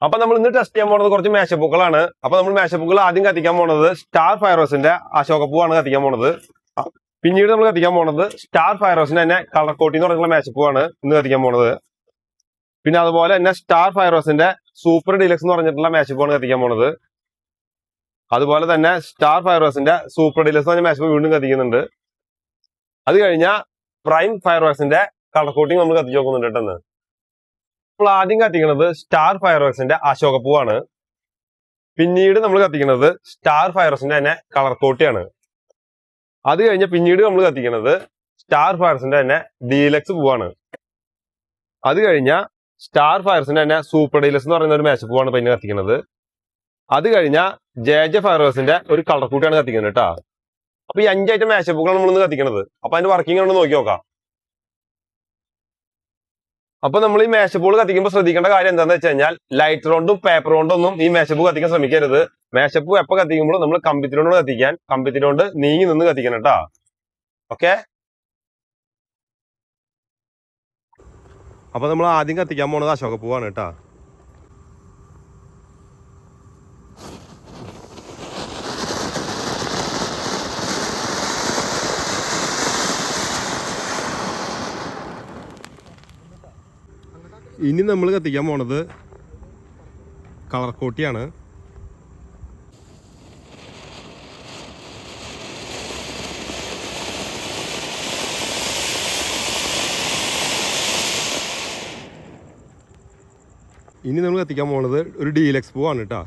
അപ്പൊ നമ്മൾ ഇന്ന് ടെസ്റ്റ് ചെയ്യാൻ പോകുന്നത് കുറച്ച് മേശപ്പൂക്കളാണ്. അപ്പൊ നമ്മൾ മേശപ്പൂക്കൾ ആദ്യം കത്തിക്കാൻ പോകുന്നത് സ്റ്റാർ ഫയറോസിന്റെ അശോകപ്പൂവാണ് കത്തിക്കാൻ പോകുന്നത്. പിന്നീട് നമ്മൾ കത്തിക്കാൻ പോകുന്നത് സ്റ്റാർ ഫയറോസിന്റെ തന്നെ കളർ കോട്ടി എന്ന് പറഞ്ഞിട്ടുള്ള മേശപ്പൂവാണ് ഇന്ന് കത്തിക്കാൻ പോകുന്നത്. പിന്നെ അതുപോലെ തന്നെ സ്റ്റാർ ഫയറോസിന്റെ സൂപ്പർ ഡീലക്സ് എന്ന് പറഞ്ഞിട്ടുള്ള മേശപ്പൂവാണ് കത്തിക്കാൻ പോകുന്നത്. അതുപോലെ തന്നെ സ്റ്റാർ ഫയറോസിന്റെ സൂപ്പർ ഡീലക്സ് എന്ന് പറഞ്ഞ മേശപ്പൂ വീണ്ടും കത്തിക്കുന്നുണ്ട്. അത് കഴിഞ്ഞാൽ പ്രൈം ഫയർവർക്സിന്റെ കളർ കോട്ടിങ് നമ്മൾ കത്തിച്ച് നോക്കുന്നുണ്ട് കേട്ടെന്ന്. നമ്മൾ ആദ്യം കത്തിക്കുന്നത് സ്റ്റാർ ഫയർവർക്സിന്റെ അശോകപ്പൂവാണ്. പിന്നീട് നമ്മൾ കത്തിക്കുന്നത് സ്റ്റാർ ഫയർവർക്സിന്റെ തന്നെ കളർ കോട്ടിയാണ്. അത് കഴിഞ്ഞ് പിന്നീട് നമ്മൾ കത്തിക്കുന്നത് സ്റ്റാർ ഫയർസിന്റെ തന്നെ ഡീലക്സ് പൂവാണ്. അത് കഴിഞ്ഞ സ്റ്റാർ ഫയർസിന്റെ തന്നെ സൂപ്പർ ഡീലക്സ് എന്ന് പറയുന്ന ഒരു മേശപ്പൂവാണ് പിന്നെ കത്തിക്കുന്നത്. അത് കഴിഞ്ഞ ജെ ഫയർവർക്സിന്റെ ഒരു കളർ കൂട്ടിയാണ് കത്തിക്കുന്നത് കേട്ടോ. അപ്പൊ ഈ 5 ഐറ്റം മേശപ്പൂക്കളാണ് നമ്മൾ ഇന്ന് കത്തിക്കുന്നത്. അപ്പൊ അതിന്റെ വർക്കിംഗ് ആണ് നോക്കി നോക്കാം. അപ്പൊ നമ്മൾ ഈ മേശപ്പൂൾ കത്തിക്കുമ്പോൾ ശ്രദ്ധിക്കേണ്ട കാര്യം എന്താണെന്ന് വെച്ച് കഴിഞ്ഞാൽ ലൈറ്റർ കൊണ്ടും പേപ്പർ കൊണ്ടും ഒന്നും ഈ മേശപ്പൂ കത്തിക്കാൻ ശ്രമിക്കരുത്. മേശപ്പൂ എപ്പോൾ കത്തിക്കുമ്പോൾ നമ്മൾ കമ്പിത്തിരികൊണ്ട് കത്തിക്കാൻ, കമ്പിത്തിരികൊണ്ട് നീങ്ങി നിന്ന് കത്തിക്കണം കേട്ടോ. ഓക്കെ. അപ്പൊ നമ്മൾ ആദ്യം കത്തിക്കാൻ പോണത് അശോകപ്പൂവാണ് കേട്ടോ. ഇനി നമ്മൾ കത്തിക്കാൻ പോണത് കളർ കോട്ടിയാണ്. ഇനി നമ്മൾ കത്തിക്കാൻ പോണത് ഒരു ഡീലക്സ് പൂവാണ് കേട്ടോ.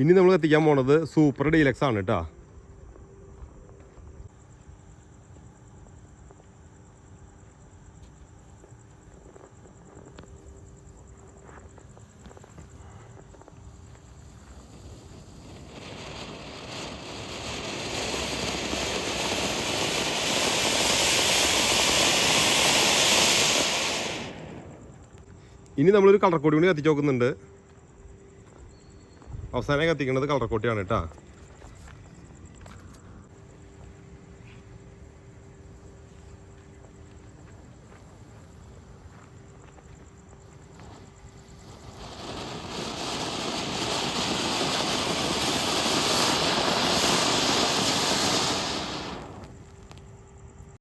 ഇനി നമ്മൾ കത്തിക്കാൻ പോണത് സൂപ്പർ ഡീലക്സ് ആണ് കേട്ടോ. ഇനി നമ്മളൊരു കളർ കോടി കൂടി കത്തിച്ച് നോക്കുന്നുണ്ട്. അവസാനം കത്തിക്കുന്നത് കളർ കോട്ടിയാണ് കേട്ടോ.